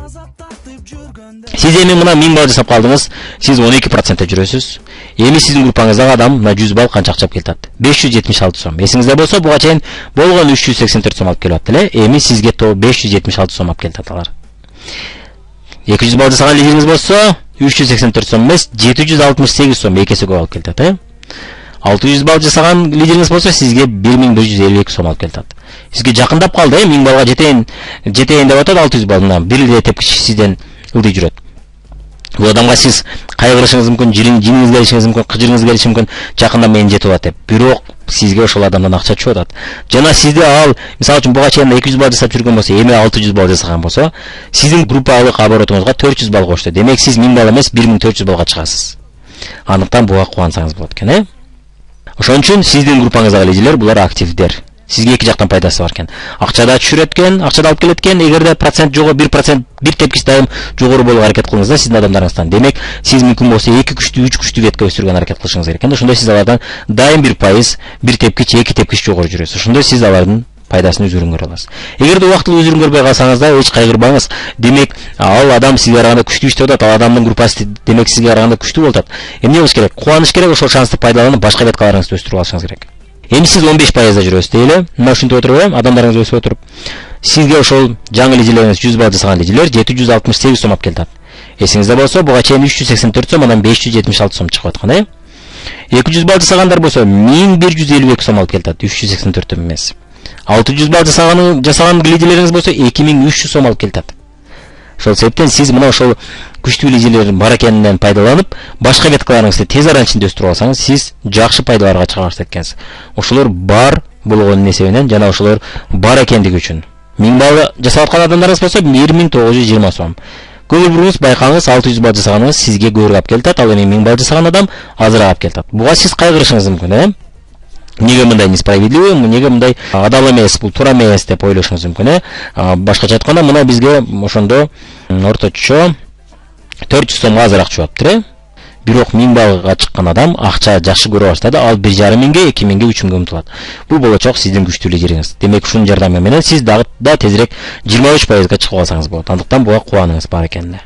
Сиз эми мына 1000 балл жасап калдыңыз, сиз 12% жүрөсүз. Эми сиздин группаңыздагы адам мына 100 балл канча акча келтат? 576 сом. Эсиңизде болсо, буга чейин болгон 384 сом алып келип атты эле. Эми сизге 576 сом алып келтат алар. 200 балл жасаган лидериңиз болсо, 384 сом эмес, 768 сом экесе көп алып келтат, 600 балл жасаган лидериңиз болсо, сизге 1152 сом алып келтат. Сизге жакындап калды, 1000 балга жетейин деп атат 600 балдан. Бир эле тепкич сизден ылдый жүрөт. Бул адамга сиз кайгырышыңыз мүмкүн, жиниңиз келишиңиз мүмкүн, кыжырыңыз келиши мүмкүн, жакында мен жетип атат деп. Бирок сизге ошол адамдан акча чыгып атат. Жана сизде ал, мисалы үчүн буга чейин 200 балл жасап жүргөн болсо, эми 600 балл жасаган болсо, сиздин группалык оборотуңузга 400 балл кошто. Демек сиз 1000 балл эмес, 1400 балга чыгасыз. Андыктан буга кубансаңыз болот экен, Ошон үчүн сиздин группаңыздагы лидерлер булар активдер. Сизге эки жактан пайдасы бар экен. Акчада түшүрөт экен, акчада алып келет экен. Эгерде процент жогору 1%, бир тепкич дайым жогору болууга аракет кылыңыз да сиздин адамдарыңыздан. Демек, сиз мүмкүн болсо 2 күчтүү, 3 күчтүү ветке өстүргөнгө аракет кылышыңыз керек экен. Ошондой сиз алардан дайым 1%, бир тепкич, 2 тепкич жогору жүрөсүз. Ошондой сиз алардын пайдасын өзүрүн көрө аласыз. Эгерде убактылуу өзүрүн көрбөй калсаңыз да эч кайгырбаңыз. Демек, ал адам сизге караганда күчтүү иштеп атат, ал адамдын группасы демек сизге караганда күчтүү болуп атат. Эмне кылыш керек? Кубаныч керек, ошол шансты пайдаланып башка веткаларыңызды өстүрүп алышыңыз керек. Эми сиз 15% жүрөсүз дейле. Мына ушинтип отуруп, адамдарыңыз өсүп отуруп. Сизге ошол жаңы лидерлериңиз 100 балл жасаган лидерлер 768 сом алып келтат. Эсиңизде болсо, буга чейин 384 сом, анан 576 сом чыгып аткан, 200 балл жасагандар болсо 1152 сом алып келтат, 384 эмес. 600 балл жасаган лидерлериңиз болсо 2300 сом алып келтат. Ошол себептен сиз мына ошол күчтүү лидерлердин бар экенинен пайдаланып, башка веткаларыңызды тез арада ичинде өстүрүп алсаңыз, сиз жакшы пайдаларга чыга баштайт экенсиз. Ошолор бар болгон эсебинен жана ошолор бар экендиги үчүн 1000 балл жасап аткан адамдарыңыз болсо 1920 сом. Көңүл буруңуз, байкаңыз, 600 балл жасаганыңыз сизге көбүрөөк алып келтат, ал эми 1000 балл жасаган адам азыраак алып келтат. Буга сиз кайгырышыңыз мүмкүн, Неге мындай несправедливый, неге мындай адал эмес, бул туура эмес деп ойлошуңуз мүмкүн, Башкача айтканда, мына бизге ошондо орточо 400 сомго азыраак чыгып аптыр, Бирок 1000 балга чыккан адам акча жакшы көрө баштады, ал 1500-ге, 2000-ге, 3000-ге умтулат. Бул болочок сиздин күчтүү лидериңиз. Демек, ушунун жардамы менен сиз дагы да тезирээк 23%га чыгып алсаңыз болот. Андыктан буга кубаныңыз бар экенине.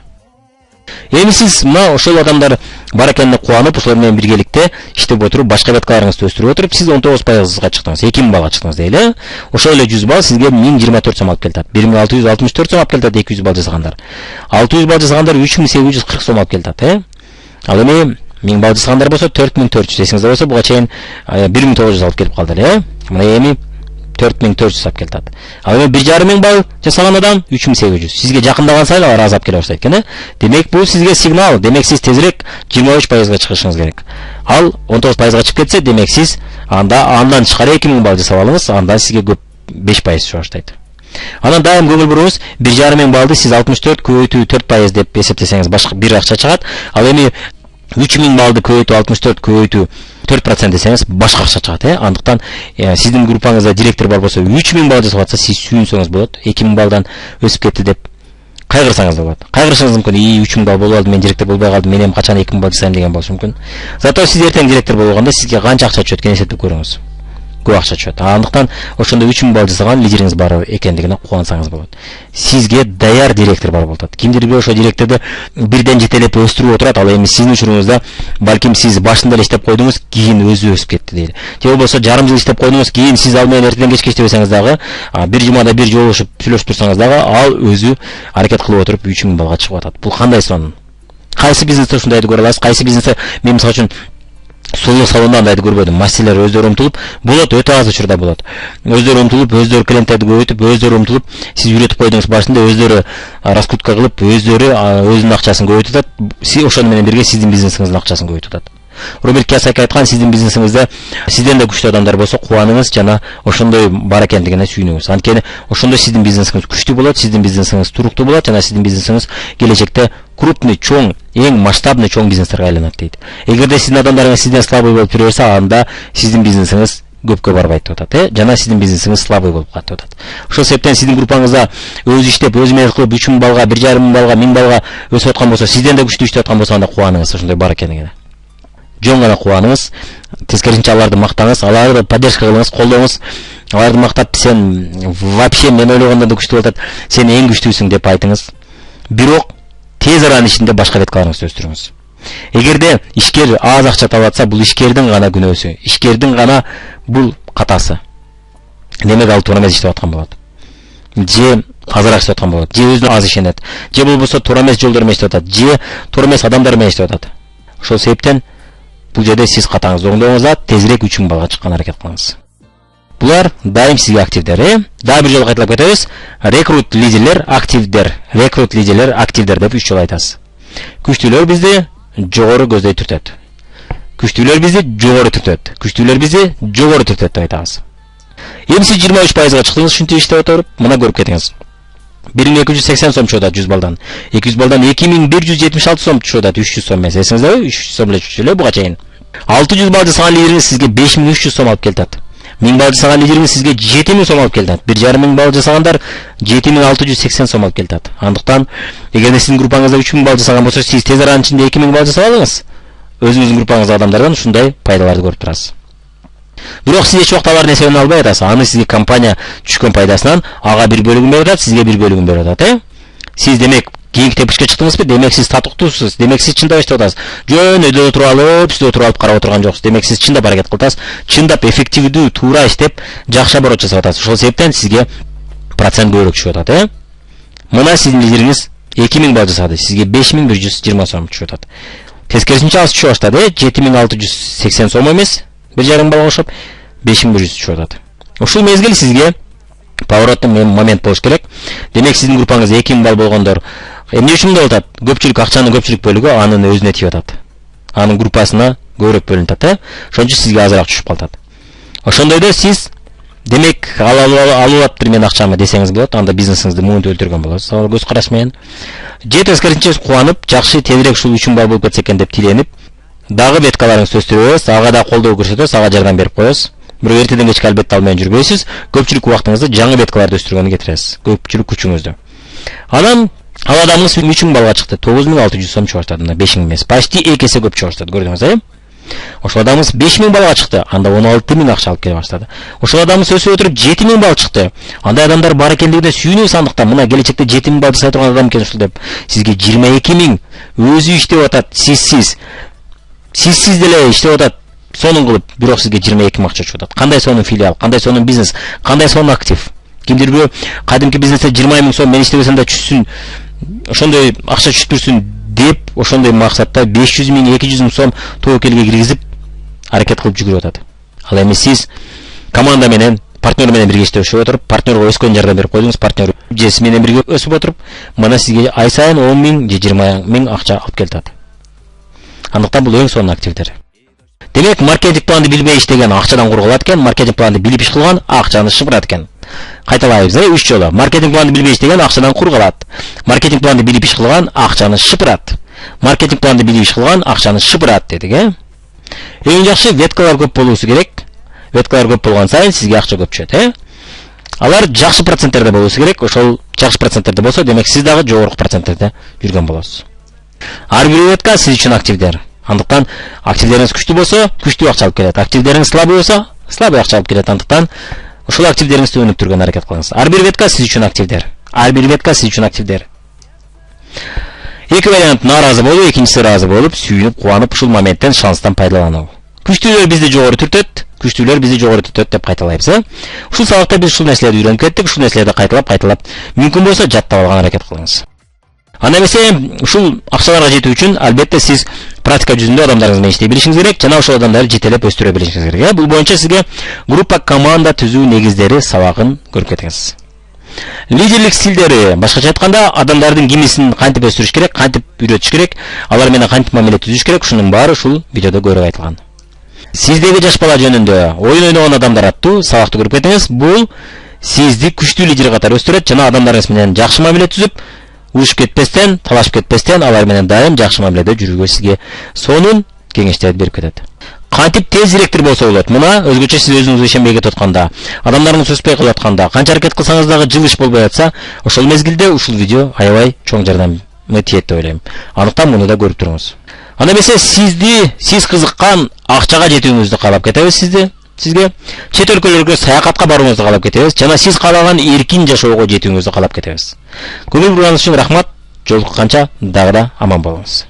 Эми сиз мына ошол адамдар бар экенине кубанып, ошолор менен биргеликте иштеп отуруп, башка веткаларыңызды өстүрүп отуруп, сиз 19%га чыктыңыз, 2000 балга чыктыңыз дейле. Ошол эле 100 балл сизге 1024 сом алып келтат. 1664 сом алып келтат 200 балл жасагандар. 600 балл жасагандар 3840 сом алып келтат, Ал эми 1000 балл жасагандар болсо 4400, эсиңизде болсо буга чейин 1900 алып келип калды эле, Мына эми 4400 алып келтат. Ал эми 1500 балл жасаган адам 3800. Сизге жакындаган сайын алар азап келе баштайт экен, Демек, бул сизге сигнал. Демек, сиз тезирээк 23%га чыгышыңыз керек. Ал 19%га чыгып кетсе, демек сиз андан тышкары 2000 балл жасап алыңыз, андан сизге көп 5% чыга баштайт. Анан дайым көңүл буруңуз, 1500 баллды сиз 64 көбөйтүү 4% деп эсептесеңиз башка бир акча чыгат. Ал эми 3000 баллды көбөйтүү 64 көбөйтүү 4% десеңиз башка акча чыгат, Андыктан сиздин группаңызда директор бар болсо 3000 балл жасап атса, сиз сүйүнсөңүз болот. 2000 баллдан өсүп кетти деп кайгырсаңыз да болот. Кайгырышыңыз мүмкүн, 3000 балл болуп алды, мен директор болбой калдым, мен эми качан 2000 балл жасайм деген болушу мүмкүн. Зато сиз эртең директор болгондо сизге канча акча түшөт экенин эсептеп көрүңүз. Көп акча түшөт. Андыктан ошондо 3000 балл жасаган лидериңиз бар экендигине кубансаңыз болот. Сизге даяр директор бар болот. Кимдир бир ошо директорду бирден жетелеп өстүрүп отурат. Ал эми сиздин учуруңузда балким сиз башында эле иштеп койдуңуз, кийин өзү өсүп кетти дейли. Же болбосо жарым жыл иштеп койдуңуз, кийин сиз ал менен эртеден кечке иштебесеңиз дагы, бир жумада бир жолугушуп сүйлөшүп турсаңыз дагы, ал өзү аракет кылып отуруп 3000 балга чыгып атат. Бул кандай сон? Кайсы бизнесте ушундайды көрө аласыз? Кайсы бизнесте мен мисалы үчүн сулуу салонда андайды көрбөдүм. Мастерлер өздөрү умтулуп, болот, өтө аз учурда болот. Өздөрү умтулуп, өздөрү клиенттерди көбөйтүп, өздөрү умтулуп, сиз үйрөтүп койдуңуз башында, өздөрү раскрутка кылып, өздөрү өзүнүн акчасын көбөйтүп атат. Сиз ошону менен бирге сиздин бизнесиңиздин акчасын көбөйтүп атат. Роберт Кийосаки айткан, сиздин бизнесиңизде сизден да күчтүү адамдар болсо, кубаныңыз жана ошондой бар экендигине сүйүнүңүз. Анткени ошондо сиздин бизнесиңиз күчтүү болот, сиздин бизнесиңиз туруктуу болот жана сиздин бизнесиңиз келечекте крупный, чоң, эң масштабный чоң бизнестерге айланат дейт. Эгерде сиздин адамдарыңыз сизден слабый болуп жүрө берсе, анда сиздин бизнесиңиз көпкө барбайт деп атат, жана сиздин бизнесиңиз слабый болуп калат деп атат. Ошол себептен сиздин группаңызда өзү иштеп, өзү менен кылып 3000 балга, 1500 балга, 1000 балга өсүп аткан болсо, сизден да күчтүү иштеп аткан болсо, анда кубаныңыз, ошондой бар экендигине. Жөн гана кубаныңыз, тескерисинче аларды мактаңыз, аларды поддержка кылыңыз, колдоңуз. Аларды мактап, сен вообще мен ойлогондон да күчтүү болуп атат, сен эң күчтүүсүң деп айтыңыз. бирок тез аранын ичинде башка веткаларыңызды өстүрүңүз. Эгерде ишкер аз акча таап атса, бул ишкердин гана күнөөсү, ишкердин гана бул катасы. Демек ал туура эмес иштеп аткан болот. Же азыраак иштеп аткан болот, же өзүнө аз ишенет, же болбосо туура эмес жолдор менен иштеп атат, же туура эмес адамдар менен иштеп атат. Ошол себептен бул жерде сиз катаңызды оңдооңузга тезирээк 3000 баллга чыккан аракет кылыңыз. Булар дайым сизге активдер. Дагы бир жолу кайталап кетебиз. Рекрут лидерлер, активдер. Рекрут лидерлер, активдер деп 3 жолу айтасыз. Күчтүүлөр бизди жогору көздөй түртөт. Күчтүүлөр бизди жогору түртөт. Күчтүүлөр бизди жогору түртөт деп айтабыз. Эми сиз 23%га чыктыңыз, ушинтип иштеп отуруп, мына көрүп кетиңиз. 1280 сом чыгат 100 балдан. 200 балдан 2176 сом чыгат 300 сом эмес. Эсиңиздеби? 300 сом эле чыгат эле буга чейин. 600 бал жасаган лидериңиз сизге 5300 сом алып келет. 1000 бал жасаган лидериңиз сизге 7000 сом алып келет. 1,5 бал жасагандар 7680 сом алып келет. Андыктан эгерде сиздин группаңызда 3000 бал жасаган болсо, сиз тез аранын ичинде 2000 бал жасап алыңыз. Өзүңүздүн группаңыздагы адамдардан ушундай пайдаларды көрүп турасыз. Бирок сиз эч убакта алардын эсебин албай атасыз. Аны сизге компания түшкөн пайдасынан ага бир бөлүгүн берип атат, сизге бир бөлүгүн берип атат, Сиз демек кийинки тепишке чыктыңызбы? Демек сиз татыктуусуз. Демек сиз чындап иштеп атасыз. Жөн өйдө отуруп алып, сиз отуруп алып карап отурган жоксуз. Демек сиз чындап аракет кыласыз. Чындап эффективдүү, туура иштеп, жакшы оборот жасап атасыз. Ошол себептен сизге процент көбүрөөк чыгып атат, Мына сиздин лидериңиз 2000 бал жасады, сизге 5120 сом чыгып атат. Тескерисинче аз чыгып баштады, 7680 сом эмес, 1,5 балга кошуп 5100 чыгып атат. Ушул мезгил сизге повороттун момент болуш керек. Демек сиздин группаңызда 2000 бал болгондор эмне үчүн деп атат? Көпчүлүк акчанын көпчүлүк бөлүгү анын өзүнө тийип атат. Анын группасына көбүрөөк бөлүнүп атат, Ошон үчүн сизге азыраак түшүп калат. Ошондойдо сиз демек алып мен акчамы десеңиз болот, анда бизнесиңизди муунтуп өлтүргөн болосуз. Ал көз караш менен. Же тескерисинче кубанып, жакшы тезирээк ушул 3000 бал болуп кетсе экен деп тиленип, дагы веткаларыңызды өстүрөбүз, ага да колдоо көрсөтөбүз, ага жардам берип коебуз. Бирок эртеден кечке албетте ал менен жүрбөйсүз. Көпчүлүк убактыңызды жаңы веткаларды өстүргөнгө кетиресиз. Көпчүлүк күчүңүздү. Анан ал адамыңыз 3000 балга чыкты. 9600 сом чыгып атат. 5000 эмес. Почти 2 эсе көп чыгып атат. Көрдүңүз, Ошол адамыңыз 5000 балга чыкты. Анда 16000 акча алып келе баштады. Ошол адамыңыз өсүп өтүрүп 7000 бал чыкты. Андай адамдар бар экендигине сүйүнүү сандыктан. Мына келечекте 7000 бал жасай турган адам экен ушул деп. Сизге 22000 өзү иштеп атат, сизсиз деле иштеп атат. Сонун кылып, бирок сизге 22000 акча чыгып атат. Кандай сонун филиал, кандай сонун бизнес, кандай сонун актив. Кимдир бирөө кадимки бизнесте 20000 сом мен иштебесем да чүчсүн, ошондой акча чүчтүрсүн деп, ошондой максатта 500.000, 200.000 сом тобокелге киргизип аракет кылып жүгүрүп атат. Ал эми сиз команда менен, партнер менен бирге иштеп отуруп, партнерго өскөн жардам берип койдуңуз, партнер жеси менен бирге өсүп отуруп, мына сизге ай сайын 10.000 же 20.000 акча алып келет. Андыктан бул эң сонун активдер. Демек, маркетинг планды билбей иштеген акчадан кургалат экен, маркетинг планды билип иш кылган акчаны шыпырат экен. Кайталайбыз, 3 жолу. Маркетинг планды билбей иштеген акчадан кургалат. Маркетинг планды билип иш кылган акчаны шыпырат. Маркетинг планды билип иш кылган акчаны шыпырат дедик, Эң жакшы веткалар көп болуусу керек. Веткалар көп болгон сайын сизге акча көп түшөт, Алар жакшы проценттерде болуусу керек. Ошол жакшы проценттерде болсо, демек сиз дагы жогорку проценттерде жүргөн болосуз. Ар бир ветка сиз үчүн активдер. Андыктан активдериңиз күчтүү болсо, күчтүү акча алып келет. Активдериңиз слабый болсо, слабый акча алып келет. Андыктан ошол активдериңизди өнүктүргөнгө аракет кылыңыз. Ар бир ветка сиз үчүн активдер. Ар бир ветка сиз үчүн активдер. Эки вариант: наразы болуу, экинчиси ыраазы болуп, сүйүнүп, кубанып, ушул моменттен шанстан пайдалануу. Күчтүүлөр бизди жогору түртөт, деп кайталайбыз, Ушул сабакта биз ушул нерселерди үйрөнүп кеттик, ушул нерселерди кайталап, мүмкүн болсо жаттап алган аракет кылыңыз. Анда эмесе, ушул акчаларга жетүү үчүн албетте сиз практика жүзүндө адамдарыңыз менен иштей билишиңиз керек, жана ошол адамдарды жетелеп өстүрө билишиңиз керек. Бул боюнча сизге группа команда түзүү негиздери сабагын көрүп кетиңиз. Лидерлик стилдери, башкача айтканда, адамдардын кимисин кантип өстүрүш керек, кантип үйрөтүш керек, алар менен кантип мамиле түзүш керек, ушунун баары ушул видеодо көрүп айтылган. Сиздеги жаш бала жөнүндө оюн ойногон адамдар аттуу сабакты көрүп кетиңиз. Бул сизди күчтүү лидер катары өстүрөт жана адамдарыңыз менен жакшы мамиле түзүп, урушуп кетпестен, талашып кетпестен, алар менен дайым жакшы мамиледе жүрүүгө сизге сонун кеңештерди берип кетет. Кантип тезирээктир болсо болот. Мына өзгөчө сиз өзүңүзгө ишенбей кетип атканда, адамдарыңыз өспөй калып атканда, канча аракет кылсаңыз дагы жылыш болбой атса, ошол мезгилде ушул видео аябай чоң жардамы тиет деп ойлойм. Андыктан муну да көрүп туруңуз. Анда эмесе сиз кызыккан акчага жетүүңүздү каалап кетебиз сизге. Чет өлкөлөргө саякатка барууңузду каалап кетебиз жана сиз каалаган эркин жашоого жетүүңүздү каалап кетебиз. Көңүл бурганыңыз үчүн рахмат. жолукканча дагы да аман болуңуз.